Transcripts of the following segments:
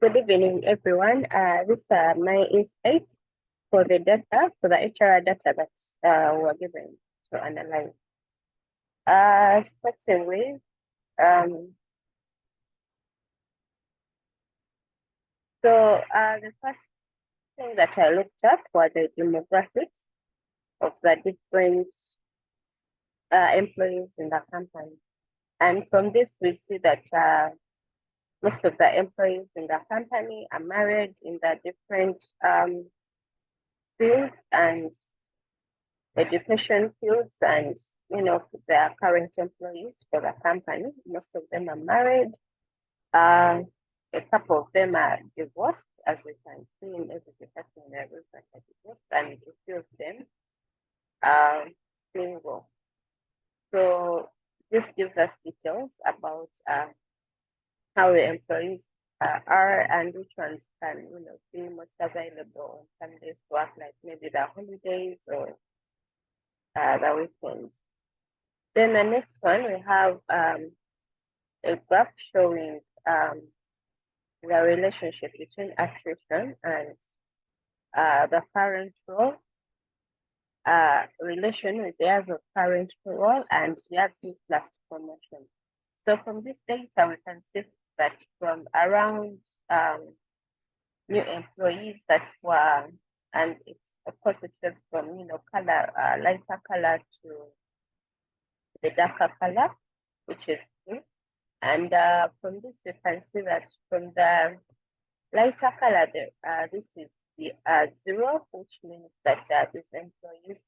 Good evening, everyone. This is my insight for the data, for the HR data that we're given to analyze. Starting with, um, the first thing that I looked at were the demographics of the different employees in the company. And from this, we see that most of the employees in the company are married in the different fields and education fields, and their current employees for the company. Most of them are married. A couple of them are divorced, as we can see in every department. There is like a divorce, and a few of them are single. So this gives us details about how the employees are and which ones can be most available on Sundays to work, like maybe the holidays or the weekends. Then the next one, we have a graph showing the relationship between attrition and the current role, relation with years of current role and years plus promotion. So from this data, we can see that from around new employees that were, and it's of course it says from color, lighter color to the darker color, which is blue. And from this, we can see that from the lighter color, this is the zero, which means that these employees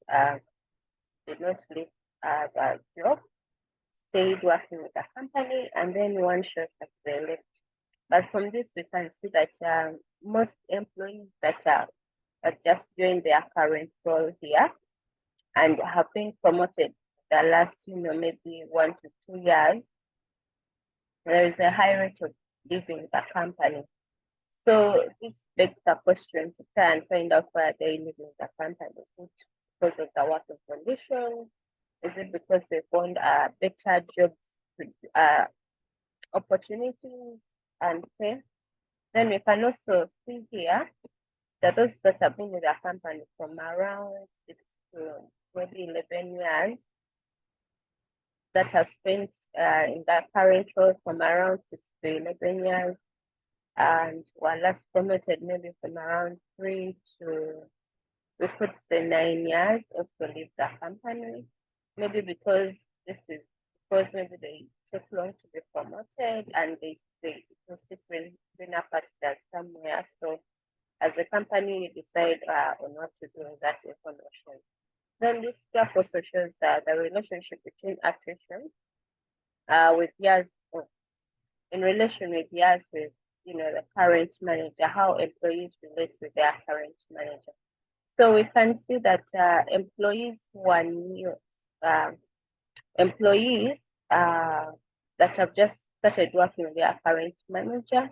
did not leave the job, stayed working with the company, and then one shows that they left. But from this, we can see that most employees that just joined their current role here and have been promoted the last, maybe 1 to 2 years, there is a high rate of leaving the company. So this begs the question to try and find out why they live in the company. Is it because of the working conditions? Is it because they found better jobs, opportunities and pay? Then we can also see here that those that have been with the company from around 6 to maybe 11 years, that has spent in the current role from around 6 to 11 years, and were last promoted maybe from around 3 to, we could say, 9 years, also leave the company. Maybe because maybe they took long to be promoted and they been that somewhere. So as a company, you decide on what to do with that information. Then this graph also shows the relationship between attrition with years, in relation with years with the current manager, how employees relate with their current manager. So we can see that employees who are new, employees that have just started working with their current manager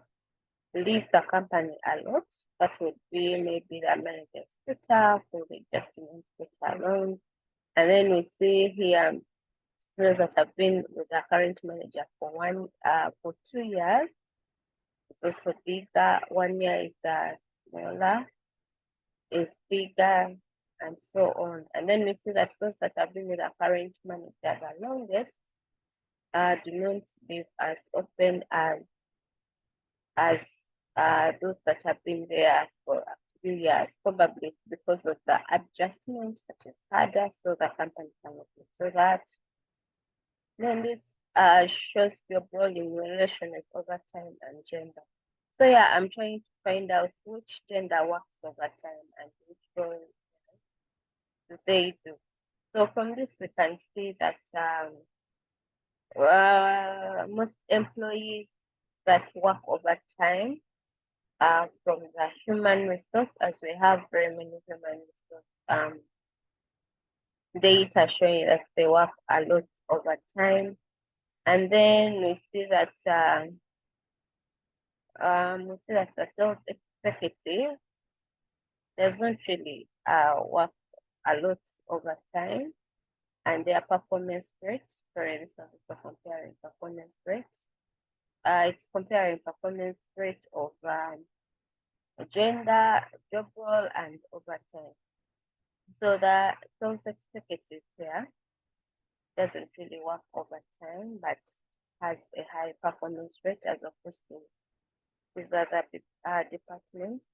leave the company a lot. That would be maybe the manager split up or they just split alone. And then we see here those that have been with the current manager for 2 years. It's also bigger. 1 year is smaller, is bigger, and so on. And then we see that those that have been with the current manager the longest do not live as often as those that have been there for a few years. Probably because of the adjustment that is harder, so the company cannot do that. Then this shows your rolling relation with overtime and gender. So yeah, I'm trying to find out which gender works overtime and which role do they do. So from this, we can see that most employees that work overtime are from the human resource, as we have very many human resource data showing that they work a lot overtime. And then we see that the sales executive doesn't really work a lot overtime, and their performance rate, for instance, for comparing performance rate, it's comparing performance rate of gender, job role, and overtime. So the sales executive here doesn't really work overtime, but has a high performance rate as opposed to these other departments.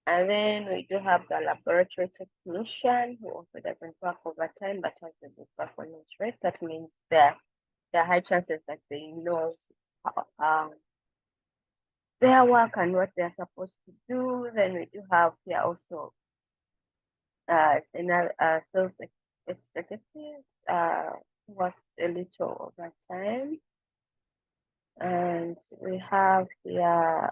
And then we do have the laboratory technician who also doesn't work overtime but has a good performance rate. That means there are high chances that they know their work and what they're supposed to do. Then we do have here also another sales executive works a little overtime. And we have here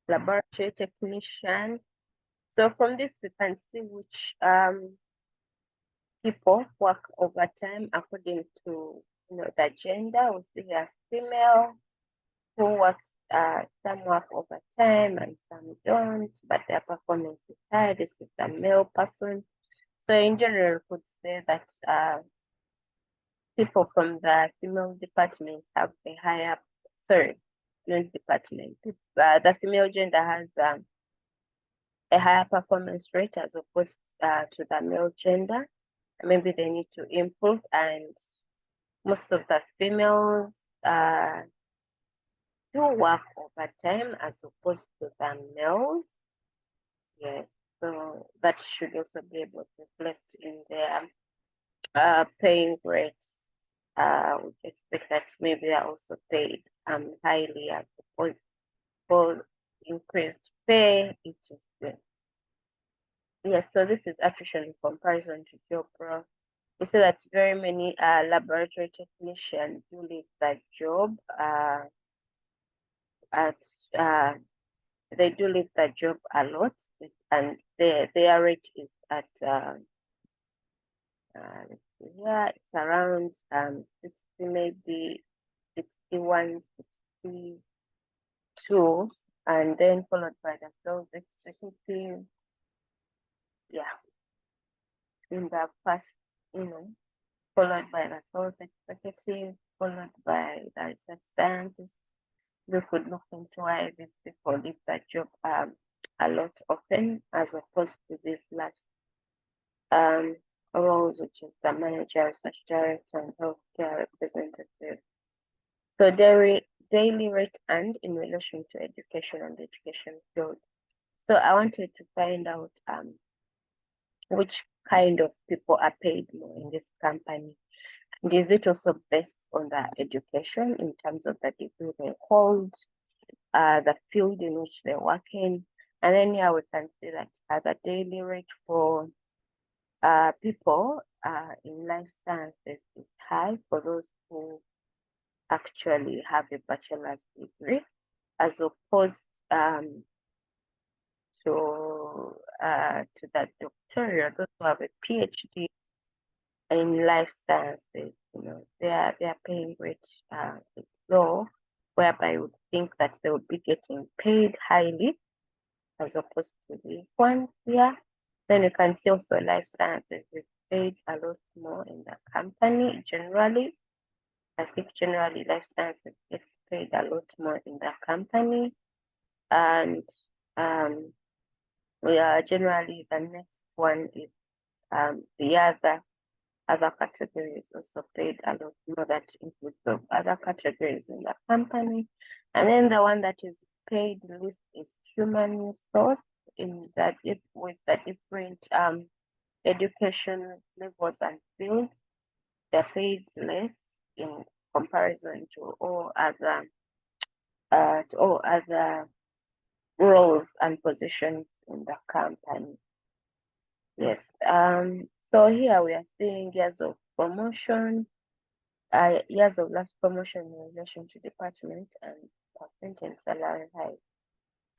laboratory technician. So from this we can see which people work overtime according to the gender. We see here female who works some work overtime and some don't, but their performance is high. This is a male person. So in general, we could say that people from the female department have a higher, sorry, not department. The female gender has a higher performance rate as opposed to the male gender. Maybe they need to improve, and most of the females do work overtime as opposed to the males. Yes, so that should also be able to reflect in their paying rates. We expect that maybe they're also paid highly as opposed for increased pay. It is good. Yes, so this is attrition in comparison to job role. We see that very many laboratory technicians do leave that job at they do leave that job a lot, and their rate is at let's see here, it's around 60, maybe 61, 62, and then followed by the sales executive. Yeah, in the first, followed by the sales executive, followed by the research scientist. We could look into why these people leave that job a lot often as opposed to this last roles, which is the manager, research director, and healthcare representative. So daily rate and in relation to education and education field. So I wanted to find out which kind of people are paid more in this company. And is it also based on the education in terms of the degree they hold, the field in which they work in? And then here we can see that the daily rate for people in life sciences is high for those who actually have a bachelor's degree, as opposed to that doctoral, those who have a PhD in life sciences. Their paying rate is low, whereby you would think that they would be getting paid highly as opposed to these ones here. Then you can see also life sciences is paid a lot more in the company generally. I think generally life sciences gets paid a lot more in the company. And we are generally the next one is the other categories also paid a lot more, that includes of other categories in the company. And then the one that is paid least is human resource in that with the different education levels and fields. They're paid less in comparison to all other roles and positions in the company. Yes. So here we are seeing years of promotion, years of last promotion in relation to department, and percent and salary hike.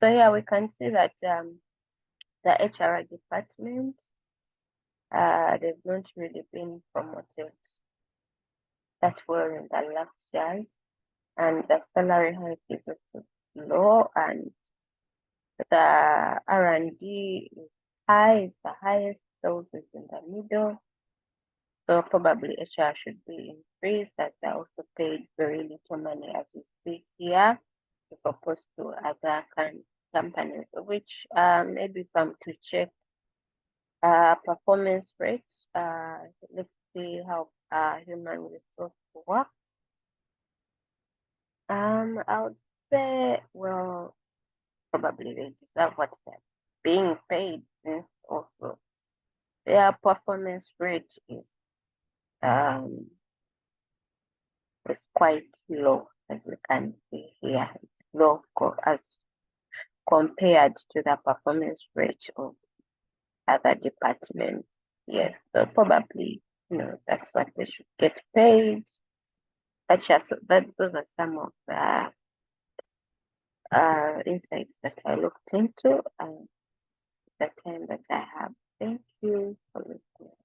So here we can see that the HR department, they've not really been promoted that well in the last years, and the salary hike is also low, and the R&D is high, it's the highest, sales is in the middle. So probably HR should be industries that are also paid very little money as we see here, as opposed to other companies, which maybe from to check performance rates. Let's see how human resource work. I would say, well, probably they deserve what they're being paid, since also their performance rate um is quite low, as we can see here. It's low as compared to the performance rate of other departments. Yes, so probably, that's what they should get paid. That's just that those are some of the insights that I looked into and the time that I have. Thank you for listening.